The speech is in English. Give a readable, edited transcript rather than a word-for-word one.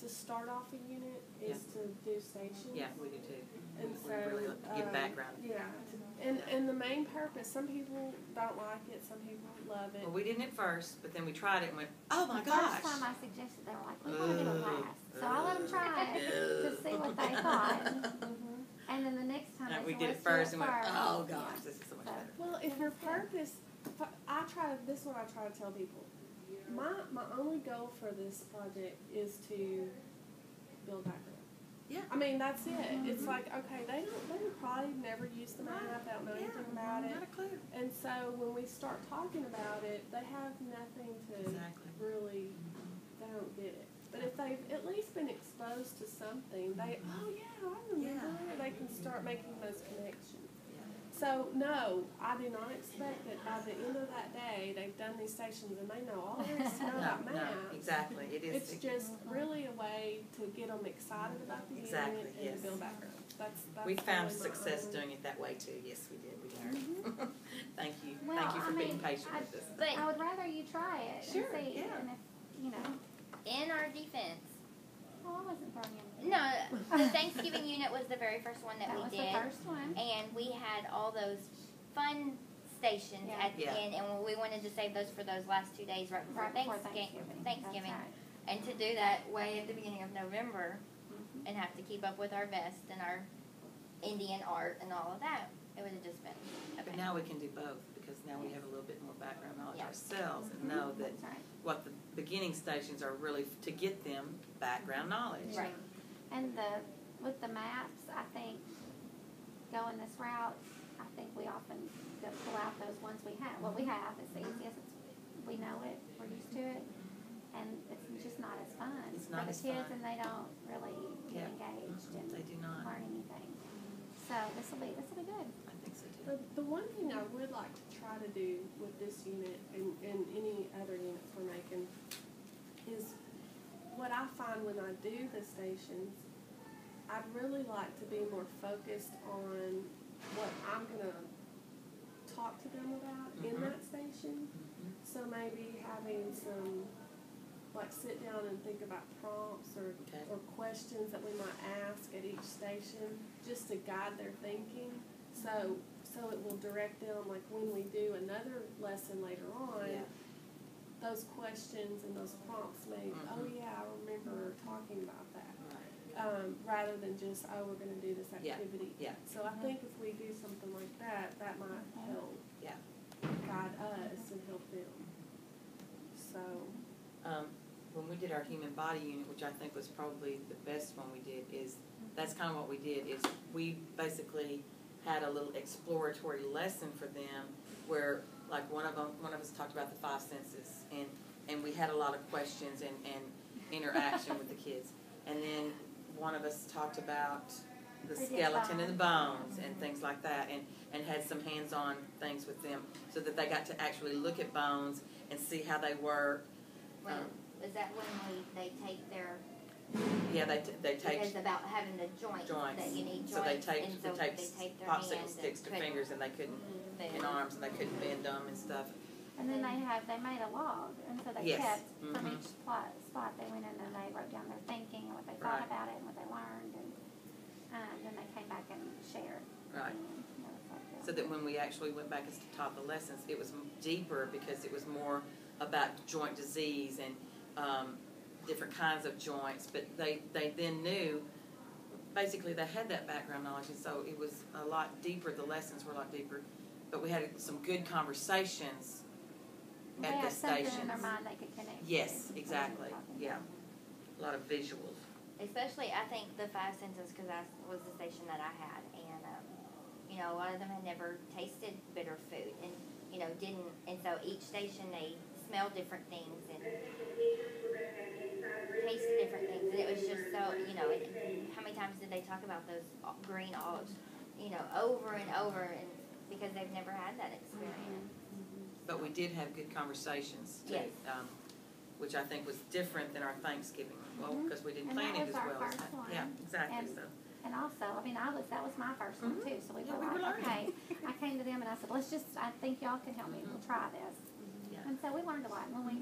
to start off a unit is to do stations. Yeah, we do too. And We so, really like to give background. Yeah, and the main purpose, some people don't like it, some people love it. Well, we didn't at first, but then we tried it and went, oh my The gosh. first time I suggested, they were like, we want to do a class. So I let them try it to see what they thought. And then the next time We they did said, it first and went, first. oh gosh, this is so much better. Well, if your purpose, this is what I try to tell people. My only goal for this project is to build background. Yeah. I mean, that's it. It's like, okay, they probably never use the map, they don't know anything about it. Not a clue. And so when we start talking about it, they have nothing to really, they don't get it. But if they've at least been exposed to something, they, oh yeah, I remember, they can start making those connections. So, no, I do not expect that by the end of that day, they've done these stations and they know all there is to know about maps. No, exactly. It is. It's just really a way to get them excited about the unit and to build background. That's we found really success doing it that way too. Yes, we did. We learned. Thank you. Well, Thank you for being patient with us. But I would rather you try it and see. And if, you know. in our defense, Oh, I wasn't throwing you. no, the Thanksgiving unit was the very first one that we was did. the first one. And we had all those fun stations at the end, and we wanted to save those for those last 2 days right before Thanksgiving. That's right. And to do that way at the beginning of November and have to keep up with our vest and our Indian art and all of that, it would have just been okay. But now we can do both because now we have a little bit more background knowledge ourselves and know that what the beginning stations are really to get them background knowledge. Right. And with the maps, I think going this route, I think we often pull out those ones we have. What we have is the easiest. We know it. We're used to it. And it's just not as fun It's not for the as kids, fun. and they don't really get engaged and They do not. learn anything. So this will be good. I think so too. The one thing I would like to try to do with this unit and any other units we're making is what I find when I do the stations, I'd really like to be more focused on what I'm going to talk to them about in that station. So maybe having some, like, sit down and think about prompts or questions that we might ask at each station just to guide their thinking. So it will direct them, like when we do another lesson later on, those questions and those prompts may, oh yeah, I remember talking about that. Rather than just, oh, we're going to do this activity. So I think if we do something like that, that might help guide us and help them. So. When we did our human body unit, which I think was probably the best one we did, that's kind of what we did, is we basically had a little exploratory lesson for them where, like, one of us talked about the 5 senses, and we had a lot of questions and interaction with the kids. And then one of us talked about the skeleton and the bones and things like that, and had some hands-on things with them so that they got to actually look at bones and see how they work. Is that when they take their... Yeah, they take... It's about having the joints. That you need joints. So they take their popsicle sticks to fingers and they couldn't, and arms, and they couldn't bend them and stuff. And then they made a log, and so they kept from each spot they went in and they wrote down their thinking and what they thought about it and what they learned, and then they came back and shared. Right. So that when we actually went back and taught the lessons, it was deeper because it was more about joint disease and different kinds of joints. But they then knew, basically they had that background knowledge, and so it was a lot deeper. The lessons were a lot deeper. But we had some good conversations at the stations. In their mind they could connect. Yes, exactly. Yeah. A lot of visuals. Especially, I think, the 5 senses, because that was the station that I had, and a lot of them had never tasted bitter food, and didn't, and so each station they smelled different things and tasted different things, and it was just so, how many times did they talk about those green olives, over and over, and because they've never had that experience. But we did have good conversations too, which I think was different than our Thanksgiving. Well, because we didn't plan it as well. Yeah, exactly. And also, that was my first one too. So we were like, okay. I came to them and I said, I think y'all can help me. We'll try this. And so we learned a lot. When we